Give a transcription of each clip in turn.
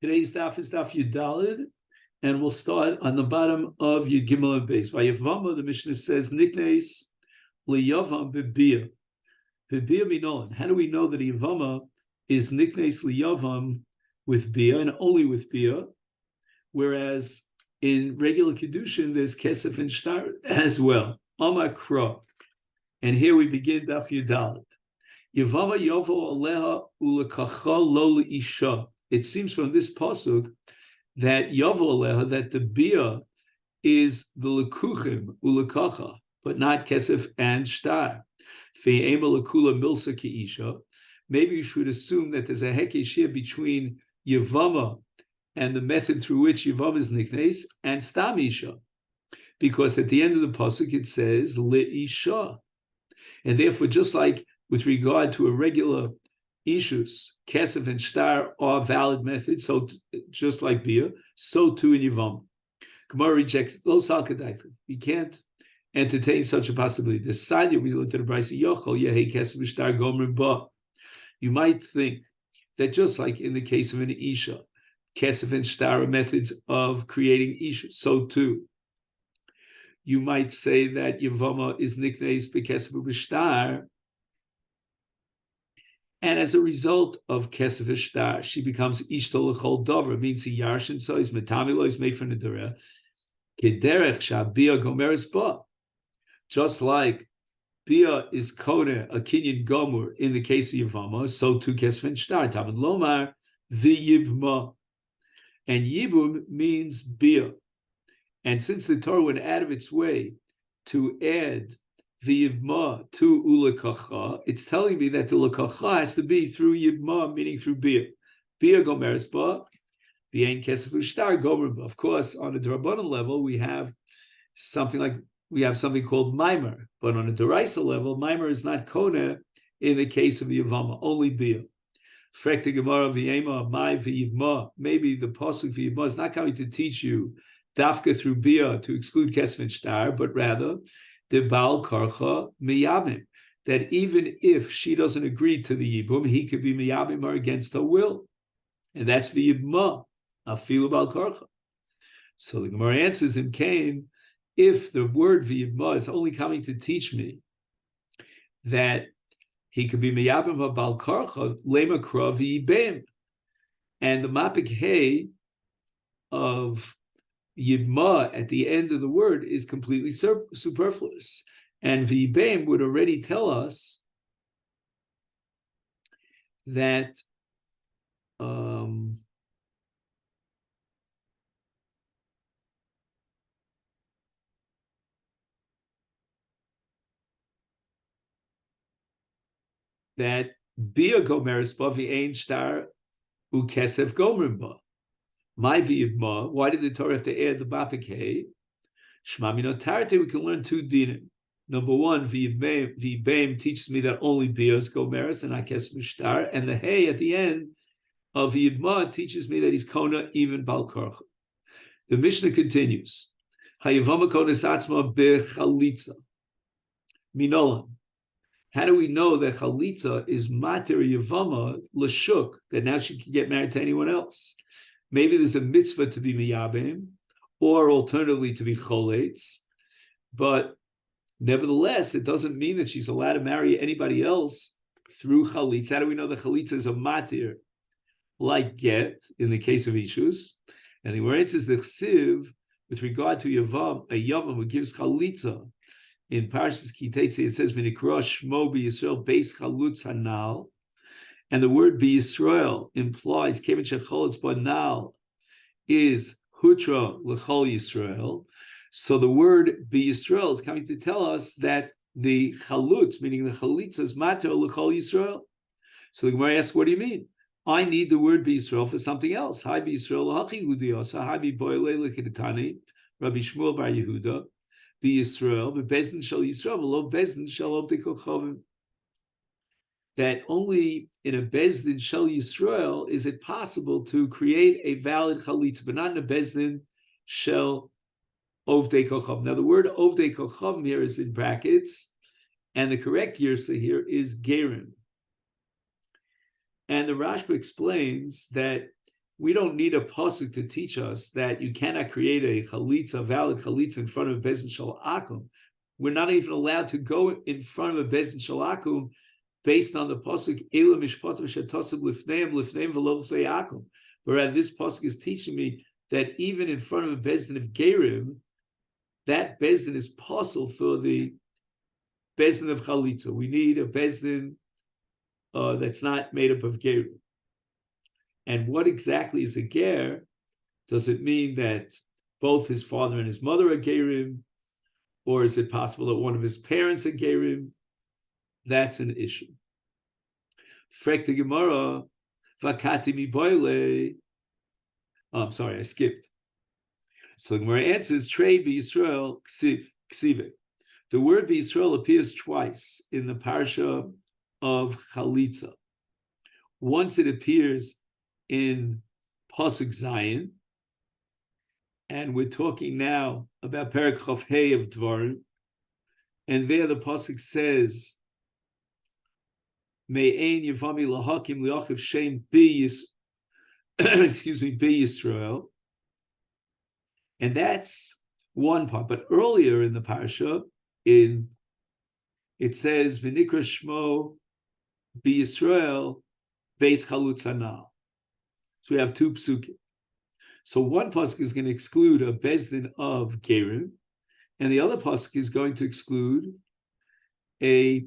Today's daf is daf Yudalid, and we'll start on the bottom of Yud Gimel and Beis. Vayavama, the Mishnah says, Niknes liyavam bebia. Bebia minolan. How do we know that Yavama is Niknes liyavam with bia and only with bia? Whereas in regular Kiddushin, there's kesef and shtar as well. Amakra. And here we begin daf Yudalid. Yavama yovo aleha ulekacha lo leisha. It seems from this pasuk that Yavo Aleha, that the bia is the lekuchim ulekacha, but not kesef and shtar. Fe'ema lekula milsa keisha. Maybe you should assume that there's a hekesh here between Yavama and the method through which Yavama is niknes and stam isha, because at the end of the pasuk it says leisha, and therefore just like with regard to a regular Ishus, Kesef, and Shtar are valid methods, so just like Bia, so too in Yivam. Gemara rejects Lo Salkadaifa. You can't entertain such a possibility. The side we looked at the Brisa Yochel, Yehi Kesef Shtar Gomer Ba. You might think that just like in the case of an Isha, Kesef and Shtar are methods of creating Isha, so too. You might say that Yavama is Niknes Bekesef B'Shtar, and as a result of Kesef Shtar, she becomes Ishto L'chol Dover, means he Yarshin, so he's Metamilo, he's made from the Dura. Kederech Shah Bia Gomeres Ba. Just like Bia is Kone, a Kinyan Gomer, in the case of Yavama, so too Kesef Shtar. Tamid Lomar, the Yibma. And Yibum means Bia. And since the Torah went out of its way to add the Yibma to ulekacha, it's telling me that the lekacha has to be through Yibma, meaning through Bia. Bia gomeres ba, v'ein kesef u'shtar gomer ba. Of course, on a D'Rabbanan level, we have something called Maimer, but on a D'Oraisa level, Maimer is not kona in the case of Yavama, only Bia. Frekta Gemara v'yema mai v'yibma. Maybe the pasuk v'yibma is not coming to teach you dafka through Bia to exclude kesef and shtar, but rather the Baal Karcha miyabim, that even if she doesn't agree to the Yibum, he could be miyabim her against her will. And that's v'yibma, afilu Baal Karcha. So the Gemara answers in Cain, if the word v'yibma is only coming to teach me that he could be miyabim her Baal Karcha, lema kra v'yibem. And the mapik hey of Yibma at the end of the word is completely superfluous. And V'yibem would already tell us that that Bia Gomeres Ba V'ein Shtar Ukesef Gomer Ba. My v'yibma, why did the Torah have to add the bapik hey? Shma mino tarte, we can learn two dinim. Number one, v'yibem teaches me that only bia is gomeres and not kesef shtar, and the hey at the end of v'yibma teaches me that he's kona even bal karcha. The Mishnah continues. Hayavama konas atzma bechalitza minolan. How do we know that chalitza is mater Yavama l'shuk, that now she can get married to anyone else? Maybe there's a mitzvah to be miyabim, or alternatively to be choletz, but nevertheless, it doesn't mean that she's allowed to marry anybody else through chalitz. How do we know that chalitz is a matir, like get, in the case of Ishus? And the word says the chsiv, with regard to Yavam, a Yavam who gives chalitza, in Parshas Kitetze, it says, V'nikra shmo b'Yisrael beis chalutz hanal. And the word b'Yisrael implies Kevin Shecholitz Banal is Hutra L'chol Yisrael. So the word b'Yisrael is coming to tell us that the Chalutz, meaning the Chalitza, is Mater L'chol Yisrael. So the Gemara asks, what do you mean? I need the word b'Yisrael for something else. Hi b'Yisrael l'hachi Hudiyasa, hi b'Boyle l'Kedetani, Rabbi Shmuel bar Yehuda, b'Yisrael, b'Bezdin shel Yisrael, v'lo Bezdin shel Ovdei Kochavim. That only in a Bezdin Shel Yisrael is it possible to create a valid chalitza, but not in a Bezdin Shel Ovdei Kochav. Now, the word Ovdei Kochav here is in brackets, and the correct Yirsa here is Gerim. And the Rashba explains that we don't need a pasuk to teach us that you cannot create a chalitza, valid chalitza, in front of a bezin shel akum. We're not even allowed to go in front of a bezin shel akum based on the pasuk Ela mishpatim shetosib lifneim v'lo l'fnei akum. Whereas this pasuk is teaching me that even in front of a bezdin of gerim, that bezdin is possible for the bezdin of chalitza. We need a bezdin that's not made up of gerim. And what exactly is a ger? Does it mean that both his father and his mother are gerim, or is it possible that one of his parents are gerim? That's an issue. Frek the Gemara, vakati mi boile. I'm sorry, I skipped. So the Gemara answers, trade b'Yisrael ksive. The word b'Yisrael appears twice in the parsha of Chalitza. Once it appears in Pasuk Zayin, and we're talking now about Perek Chof Hei of Dvarim, and there the Pasuk says, Me'ein Yevami lahakim liachiv shem b'Yisrael, and that's one part. But earlier in the parsha, it says V'nikra Shmo b'Yisrael beis chalutz hanal. So we have two psukim. So one pasuk is going to exclude a bezdin of gerim, and the other pasuk is going to exclude a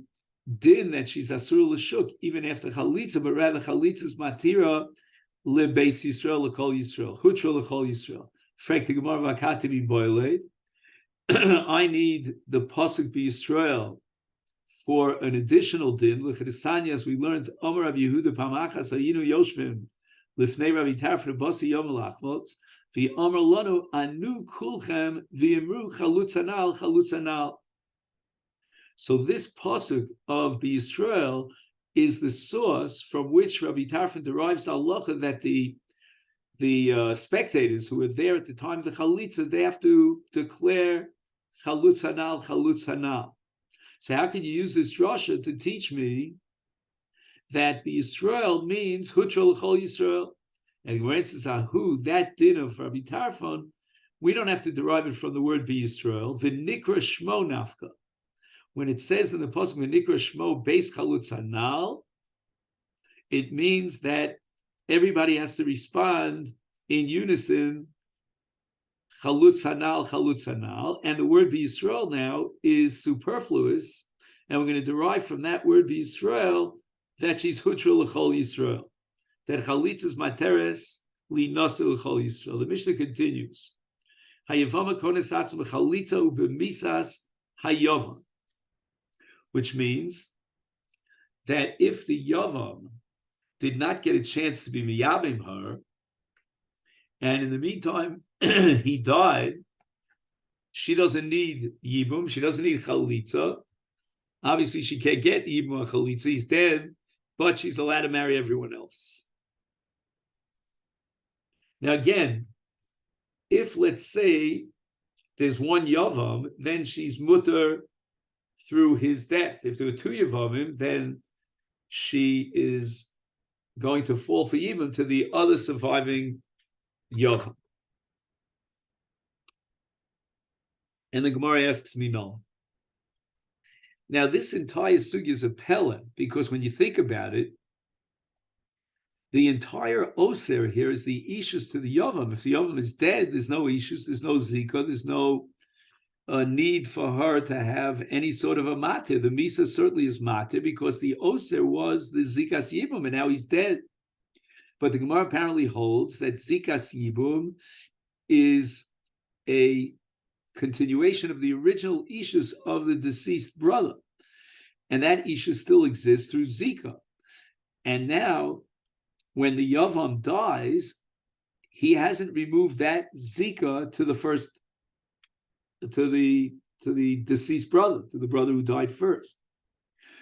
din that she's asur l'shuk even after chalitza, but rather chalitza's matira lebeis Yisrael l'kol Yisrael hutra l'kol Yisrael. Frek the Gemara v'akati boile. I need the pasuk b'Yisrael for an additional din. Look at the Sanya, as we learned. Omer Rabbi Yehuda pamachas hayinu yoshvim lifnei Rabbi Tarfon basi yom lachmot v'omer lanu anu kulchem v'imru chalutz hanal. So this pasuk of b'Yisrael is the source from which Rabbi Tarfon derives the halacha that the spectators who were there at the time of the chalitza, they have to declare chalutz hanal. So how can you use this drasha to teach me that b'Yisrael means hutra l'chol Yisrael? And when it says ahu, that din of Rabbi Tarfon, we don't have to derive it from the word b'Yisrael. V'nikra shmo nafka. When it says in the pasuk v'nikra shmo beis chalutz hanal, it means that everybody has to respond in unison, chalutz hanal, and the word b'Yisrael now is superfluous, and we're going to derive from that word b'Yisrael that she's hutra l'chol Yisrael, that chalitza's materes li nasa l'chol Yisrael. The Mishnah continues, hayavama kones atzma chalitza u'b'misas hayavam, which means that if the yavam did not get a chance to be miyabim her, and in the meantime he died, she doesn't need yibum, she doesn't need chalitza. Obviously, she can't get yibum or chalitza. He's dead, but she's allowed to marry everyone else. Now again, if let's say there's one yavam, then she's mutter through his death. If there were two yavamim, then she is going to fall for yibum to the other surviving yavam. And the Gemara asks me no. Now, this entire sugya is a pella, because when you think about it, the entire oser here is the ishus to the yavam. If the yavam is dead, there's no ishus, there's no zika, there's no need for her to have any sort of a matir. The misa certainly is matir because the oser was the zikas yibum, and now he's dead. But the Gemara apparently holds that zikas yibum is a continuation of the original ishus of the deceased brother, and that ishus still exists through zika. And now, when the yavam dies, he hasn't removed that zika to the first, to the deceased brother, to the brother who died first.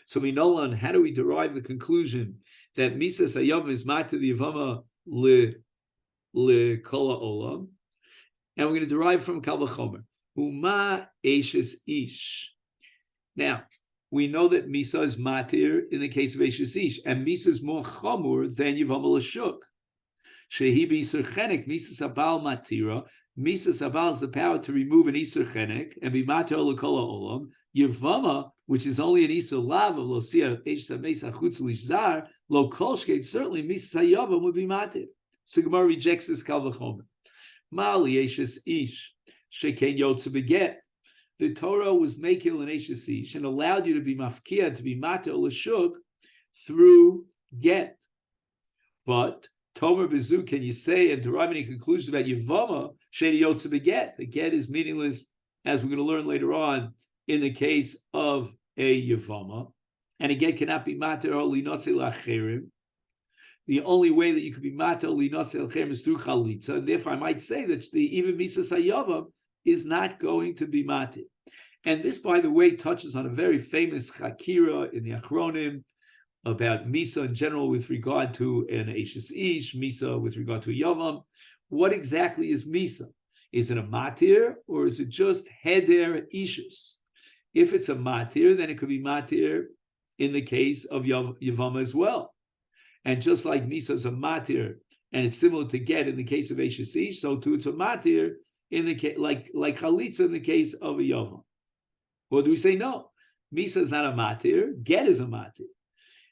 So we know on how do we derive the conclusion that misas hayavam is mat to the yavama le kol olam, and we're going to derive from kal v'chomer. Uma eshes ish. Now, we know that Misa is matir in the case of eshes ish, and Misa is more chamur than Yavam l'shuk. Shehi b'isur chenek, misas abal matira. Misas abal is the power to remove an isur chenek and be matir l'kol ha'olam. Yevama, which is only an isur lav of lo sia eishta mesa chutz lishzar, lo kol shkeit, certainly misas hayavam would be matir. So Gemara rejects this kal v'chomer. Mali eshes ish sheken yotze beget. The Torah was making an eshes ish and allowed you to be mafkia, to be matir l'shuk through get. But Tomer Bezu, can you say and derive any conclusions about Yevama, Sheni Yotze Beget? The get is meaningless, as we're going to learn later on, in the case of a Yevama. And a get cannot be Mater or Linose Lacherim. The only way that you could be Mater or Linose Lacherim is through Chalitza. And therefore, I might say that the even Misas Hayavam is not going to be Mater. And this, by the way, touches on a very famous Chakira in the Achronim, about Misa in general with regard to an Eishes Ish, Misa with regard to a Yavam. What exactly is Misa? Is it a Matir or is it just Heder Ishus? If it's a Matir, then it could be Matir in the case of Yavam as well. And just like Misa is a Matir and it's similar to Get in the case of Eishes Ish, so too it's a Matir in the case, like Chalitza in the case of a Yavam. Or do we say no? Misa is not a Matir, Get is a Matir.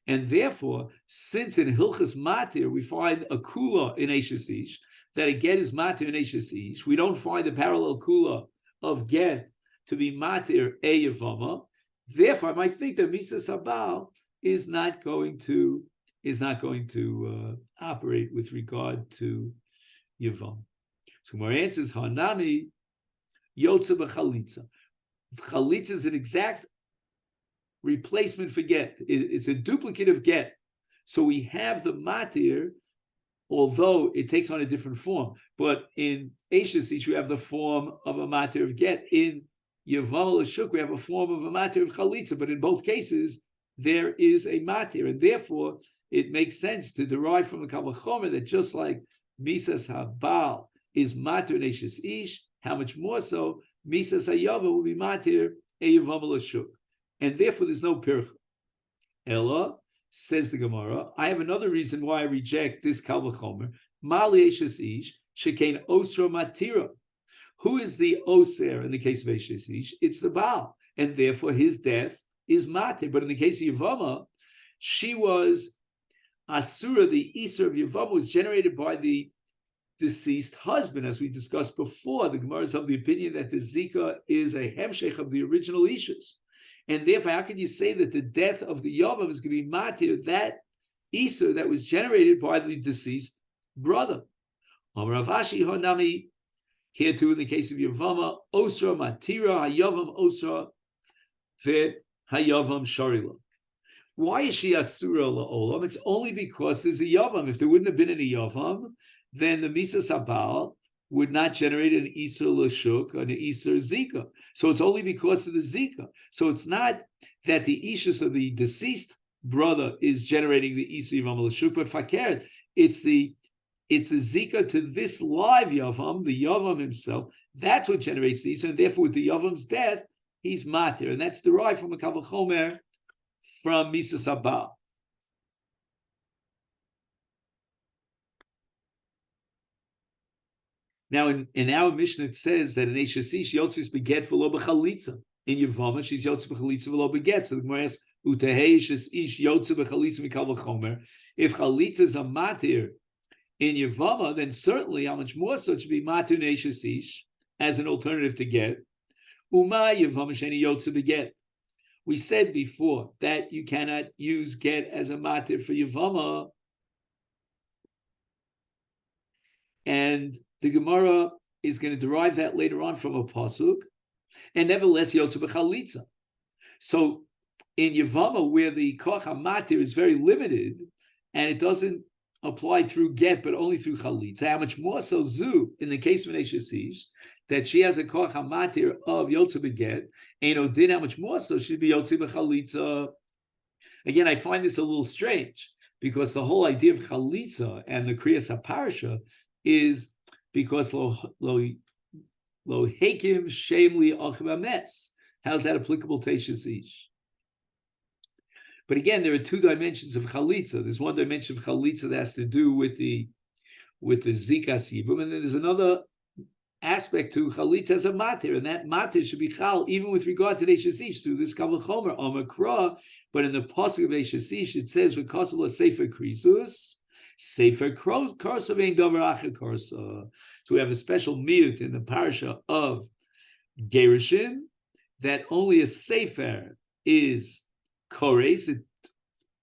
And therefore, since in Hilchas Matir we find a kula in Eishes Ish, that a get is Matir in Eishes Ish, we don't find a parallel kula of get to be Matir a Yevama. Therefore, I might think that Misa Sabal is not going to operate with regard to Yevam. So my answer is Hanami Yotze b'Chalitza. Chalitza is an exact replacement for get. It's a duplicate of get. So we have the matir, although it takes on a different form. But in Eishes Ish, we have the form of a matir of get. In Yavam L'Shuk, we have a form of a matir of chalitza. But in both cases, there is a matir. And therefore, it makes sense to derive from the Kal V'chomer that just like Misas Habal is matir in Eishes Ish, how much more so, Misas Hayava will be matir a Yavam L'Shuk. And therefore, there's no pircha. Ella, says the Gemara, I have another reason why I reject this Kal V'chomer. Mali Eishes Ish, Shekain Osra Matira. Who is the Oser in the case of Eishes Ish? It's the Baal. And therefore, his death is Matir. But in the case of Yevama, she was Asura, the Isra of Yevama was generated by the deceased husband. As we discussed before, the Gemara is of the opinion that the Zika is a hemshech of the original Ishus. And therefore, how can you say that the death of the Yavam is going to be matir, that Isur that was generated by the deceased brother? Amar Ravashi Honami, here too in the case of Yavama, Osra Matira, Hayavam Osra, Ve Hayavam Sharila. Why is she Asura La'olam? It's only because there's a Yavam. If there wouldn't have been any Yavam, then the Misas Abal would not generate an Isur Lashuk, an Isur Zika. So it's only because of the Zika. So it's not that the Ishus of the deceased brother is generating the Isur Yavam Lashuk, but Fakert, it's the Zika to this live Yavam, the Yavam himself. That's what generates the Isur, and therefore with the Yavam's death, he's Matir. And that's derived from a Kal V'chomer from Misas Abal. Now, in our Mishnah, it says that in Eishes Ish, Yotzis beget v'lo b'chalitza. In Yevama, she's Yotzis b'chalitza v'lo beget. So the Gemara asks, Utehei Eishes Ish Yotzis b'chalitza mikal v'chomer. If chalitza is a matir in Yevama, then certainly, how much more so it should be matir in Eishes Ish as an alternative to get. Uma Yevama sheni Yotzis beget. We said before that you cannot use get as a matir for Yevama. And the Gemara is going to derive that later on from a pasuk, and nevertheless yotze b'chalitza. So in Yevama, where the koch hamatir is very limited, and it doesn't apply through get but only through chalitza, how much more so zu in the case of an Eishes Ish, that she has a koch hamatir of yotze b'get, and odin, how much more so she'd be yotze b'chalitza. Again, I find this a little strange because the whole idea of chalitza and the kriyas haparsha is because lo hekim shemli achim ames. How's that applicable to Eishes Ish? But again, there are two dimensions of chalitza. There's one dimension of chalitza that has to do with the with the zikas yibum, and then there's another aspect to chalitza as a matir, and that matir should be chal even with regard to Eishesish through this kavul chomer omakra. But in the pasuk of Eishesish, it says v'kosel sefer krisus, sefer korsa vein davar acher korsa. So we have a special miyut in the parasha of Gerushin that only a sefer is kores, it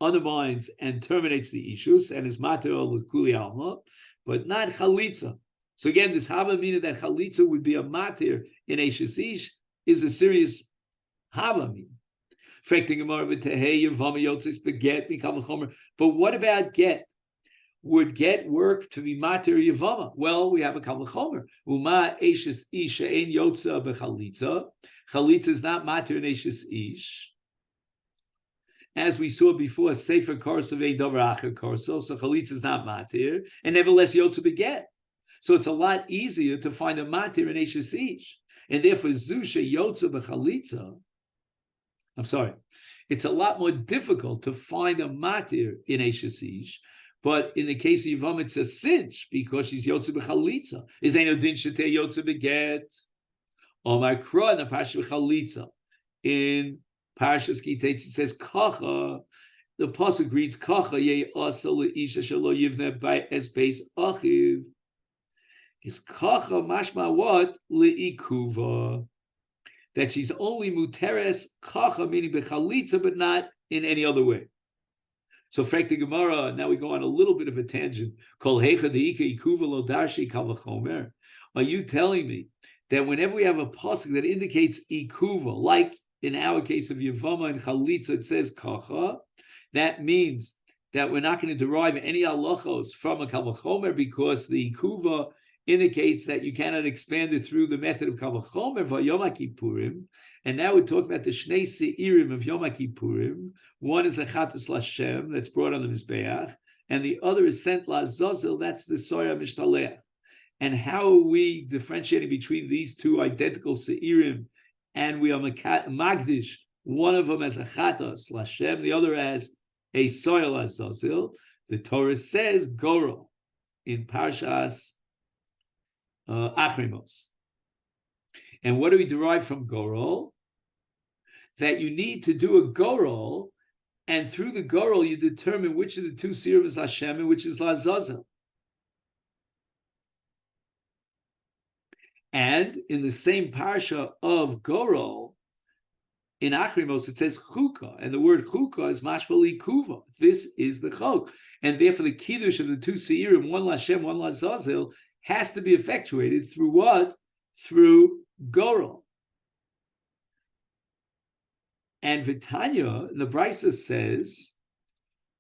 undermines and terminates the ishus and is matir with kuli alma, but not chalitza. So again, this havamina that chalitza would be a matir in Eishesish is a serious havamina. But what about get? Would get work to be matir yavama? Well, we have a kavul chomer. Uma eishes ish ein yotza bechalitza. Chalitza is not matir in eishes ish. As we saw before, sefer korsa vein davar acher korsa. So chalitza is not matir, and nevertheless yotza beget. So it's a lot easier to find a matir in eishes ish, and therefore zusha yotza bechalitza. I'm sorry, it's a lot more difficult to find a matir in eishes ish. But in the case of Yivam, it's a cinch because she's yotze b'chalitza. Is ein odin shetei yotze beget? Omar kra in the parasha b'chalitza. In Parashas Kitetz it says kacha. The pasuk reads kacha yei asa leisha shelo yivne by es beis achiv. Is kacha mashma what leikuva? That she's only muteres kacha, meaning b'chalitza, but not in any other way. So, Frank the Gemara, now we go on a little bit of a tangent. Are you telling me that whenever we have a pasuk that indicates ikuva, like in our case of Yavama and Chalitza, it says kacha, that means that we're not going to derive any halachos from a kavachomer because the ikuva indicates that you cannot expand it through the method of kavachomer for Yom Kippurim. And now we're talking about the Shnei Seirim of Yom Kippurim. One is a Chatus Lashem that's brought on the Mizbeach, and the other is sent Lazazel, that's the Soya Mishtaleach. And how are we differentiating between these two identical Seirim? And we are Magdish, one of them as a Chatus Lashem, the other as a Soya Lazazel. The Torah says Goro in Parshas Achrimos. And what do we derive from Gorol? That you need to do a Gorol, and through the Gorol you determine which of the two Sirim is Hashem and which is Lazazel. And in the same parsha of Gorol, in Achrimos it says Chuka, and the word Chuka is Mashbali Kuva. This is the Chok. And therefore the Kiddush of the two Sirim, one Lashem, one Lazazel, has to be effectuated through what? Through Gorol. And Vitanya, the Brisa says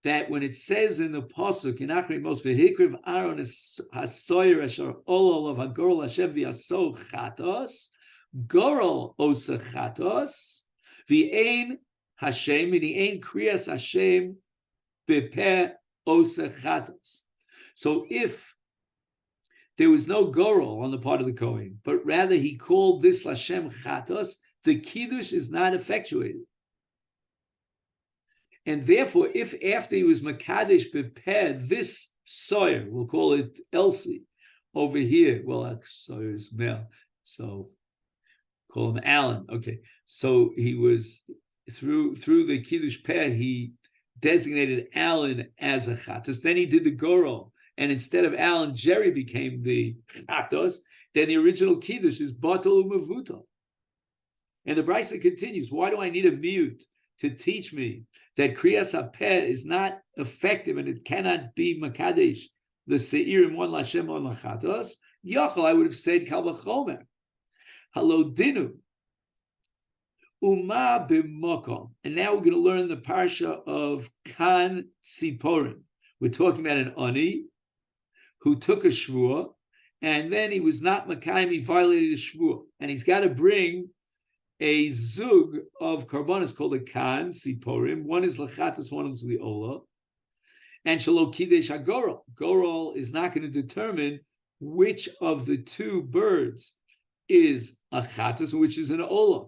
that when it says in the pasuk in Achrimos v'hikriv Aaron hasoyer asher olol of hagorol Hashem v'yaso chatos, Gorol osa chatos v'ein Hashem, meaning ein kriyas Hashem b'peh osa chatos. So if there was no Gorol on the part of the Kohen, but rather he called this Lashem Chatos, the Kiddush is not effectuated. And therefore, if after he was Makadesh Bepeh, this Sawyer, we'll call it Elsie, over here, well, Sawyer is male, so call him Alan. Okay, so he was, through the Kiddush Peh, he designated Alan as a Chatos, then he did the Gorol. And instead of Alan, Jerry became the Chatos, then the original Kiddush is Batal Umavutal. And the Brisa continues, why do I need a mute to teach me that Kriyas HaPeh is not effective and it cannot be Makadesh, the Seirim, one Lashem, one Lachatos? Yachal, I would have said Kal Vachomer. Halo Dinu. Uma B'mokom. And now we're going to learn the Parsha of Kan Tziporim. We're talking about an Ani who took a shvua, and then he was not Makayim, he violated a shvua, and he's got to bring a zug of karbonis called a kan, siporim. One is lachatas, one is liola, and shalo kidesh hagorol. Gorol is not going to determine which of the two birds is a chatas and which is an ola.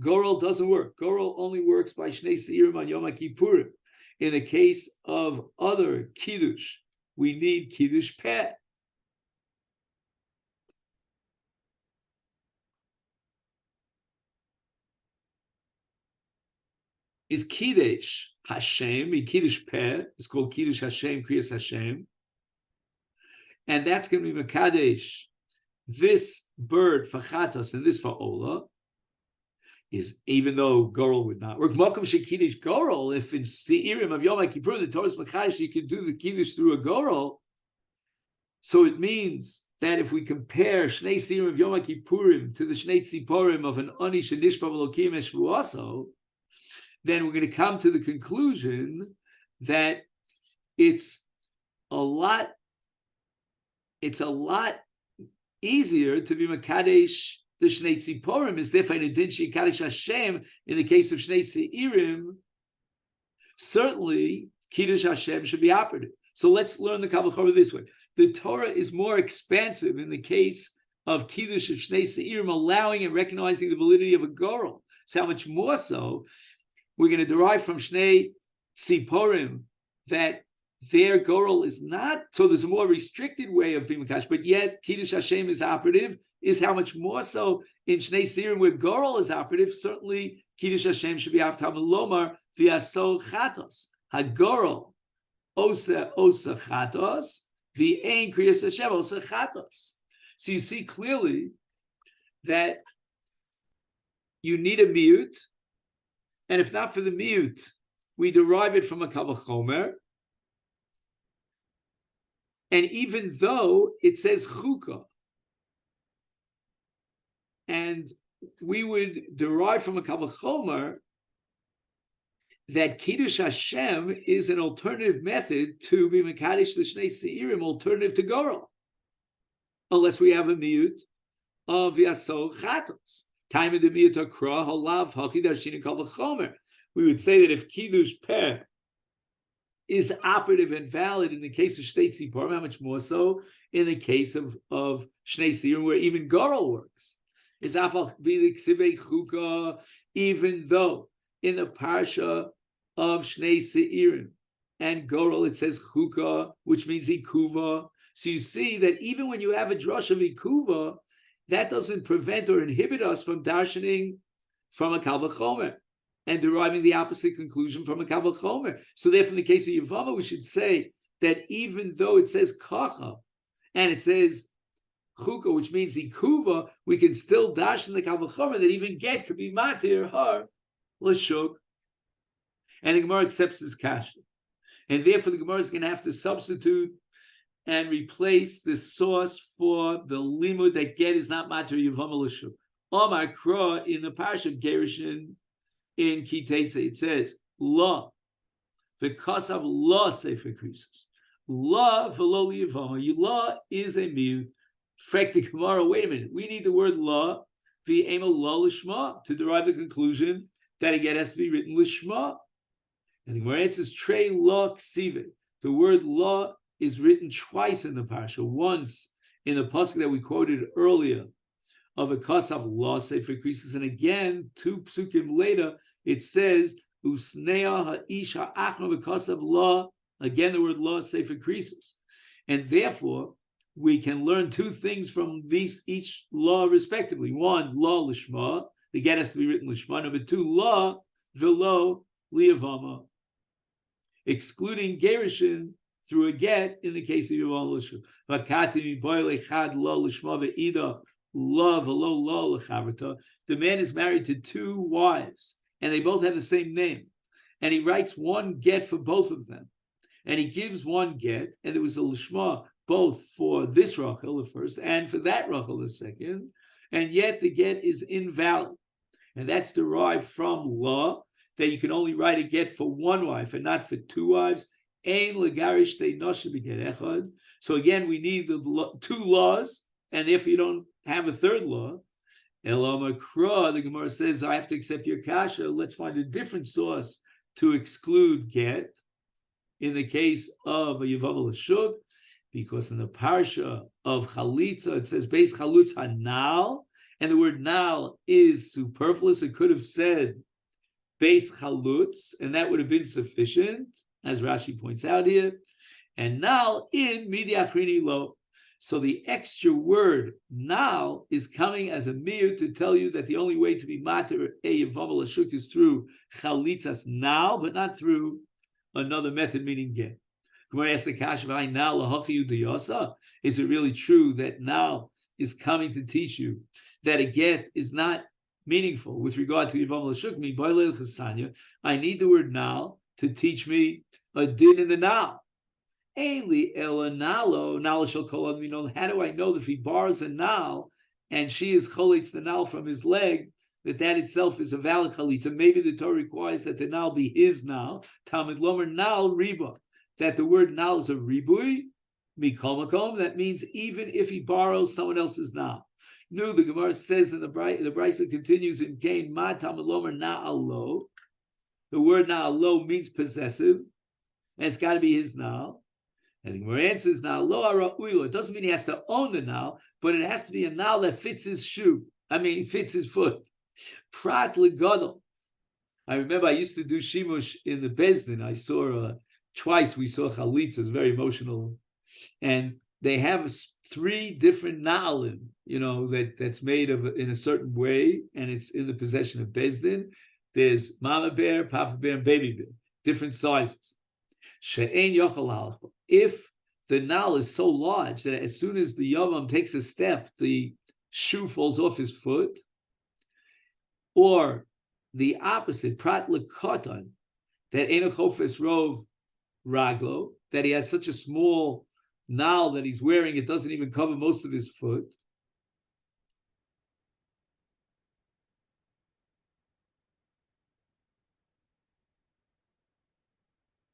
Gorol doesn't work. Gorol only works by shnei seirim on Yom Kippurim. In the case of other kiddush we need Kiddush Peh. Is Kiddush Hashem, Kiddush Peh, it's called Kiddush Hashem, Kriyas Hashem. And that's going to be Mekadesh, this bird for Chatos and this for Ola, is even though Gorel would not work. Makom Shekidish Gorel, if in Sti'irim of Yom Kippur, the Torah's Mekadesh, you can do the Kiddush through a Gorel. So it means that if we compare Shnei Sti'irim of Yom Kippurim to the Shnei Tziporim of an Oni Shenishpa Elokim Eshvuaso, then we're going to come to the conclusion that it's a lot easier to be Makadesh the Shnei Tziporim is therefore in adin Kadesh Hashem in the case of Shnei Seirim. Certainly, Kiddush Hashem should be operative. So let's learn the Kavach Chorah this way. The Torah is more expansive in the case of Kiddush of Shnei Seirim, allowing and recognizing the validity of a Gorel. So how much more so we're going to derive from Shnei Tziporim that their Gorel is not, so there's a more restricted way of being Makash, but yet Kiddush Hashem is operative, is how much more so in Shnei Seirim where Gorel is operative. Certainly Kiddush Hashem should be after Lomar v'asol chatos. HaGorel osa chatos, v'ein kriyas Hashem osa chatos. So you see clearly that you need a miut, and if not for the miut, we derive it from a Kavach Chomer. And even though it says chukah, and we would derive from a Kavach Chomer that Kiddush Hashem is an alternative method to be Mekadesh the Shnei Seirim, alternative to Gorel, unless we have a miut of Yasol Chatos. Time of the miut akra halav hachidashin Kavach Chomer. We would say that if Kiddush Peh is operative and valid in the case of Shnei Tziporim, how much more so in the case of Shnei Seirim, where even Gorel works. Is afal b'liksivei chukah, even though in the parsha of Shnei Seirim and Gorel it says chukah, which means ikuva. So you see that even when you have a drush of ikuva, that doesn't prevent or inhibit us from darshaning from a Kavach Chomer and deriving the opposite conclusion from a Kavach Chomer. So therefore, in the case of Yevama, we should say that even though it says kacha and it says chukah, which means ikuva, we can still dash in the Kavach Chomer that even get could be matir har l'shuk. And the Gemara accepts this kasha. And therefore, the Gemara is going to have to substitute and replace the source for the limud that get is not matir Yevama l'shuk. Omar Kra in the parsha of Gerushin in Kitetze, it says, La, because of La Sefer Krisos. La v'lo liyavama. La is a miut. Frek the Gemara, wait a minute. We need the word La, v'ema La l'shma, to derive the conclusion that again has to be written l'shma. And the Gemara answers, Trey La ksive. The word La is written twice in the parsha. Once in the pasuk that we quoted earlier, of a kasav La Sefer Krisos, and again 2 psukim later it says Usnea ha'ish ha'achna v'kasav La. Again the word La Sefer Krisos, and therefore we can learn 2 things from these each law respectively. 1, La l'shma, the get has to be written l'shma. Number 2, La v'lo liyavama, excluding gerushin through a get in the case of Yavam l'shma. V'kati mi'boy lechad La l'shma ve'idach love, the man is married to 2 wives, and they both have the same name. And he writes 1 get for both of them. And he gives 1 get, and there was a lishma both for this Rachel, the first, and for that Rachel, the second. And yet the get is invalid. And that's derived from law, that you can only write a get for 1 wife and not for 2 wives. Ein legarish te noshe b'get echad. So again, we need the 2 laws, and therefore you don't have a 3rd law. Elamakra, the Gemara says, I have to accept your kasha. Let's find a different source to exclude get in the case of a Yavam l'shuk, because in the parsha of Chalitza, it says, Beis Chalutz hanal, and the word nal is superfluous. It could have said Beis Chalutz, and that would have been sufficient, as Rashi points out here. and now in midi achrini lo. So the extra word now is coming as a mir to tell you that the only way to be mater a yavam l'shuk is through chalitzas now, but not through another method meaning get. Is it really true that now is coming to teach you that a get is not meaningful with regard to yavam l'shuk? I need the word now to teach me a din in the now. How do I know that if he borrows a nal and she is cholitz the nal from his leg, that itself is a valid chalitza? Maybe the Torah requires that the nal be his nal. Talmud lomer nal riba, that the word nal is a ribui mikol makom. That means even if he borrows someone else's nal. No, the Gemara says in the Brisa continues in Cain ma talmud lomer na'alo. The word na'alo means possessive, and it's got to be his nal. And the Gemara answers now, lo ara'uilo. It doesn't mean he has to own the nal, but it has to be a nal that fits his shoe. Fits his foot. Prat legadol. I remember I used to do shimush in the Bezdin. I saw twice. We saw chalitzas, very emotional, and they have 3 different na'alim. That's made of in a certain way, and it's in the possession of Bezdin. There's mama bear, papa bear, and baby bear, different sizes. She'ein yochel halach. If the nal is so large that as soon as the yavam takes a step, the shoe falls off his foot, or the opposite, prat lekotan, that ein chofes rov raglo, that he has such a small nal that he's wearing, it doesn't even cover most of his foot.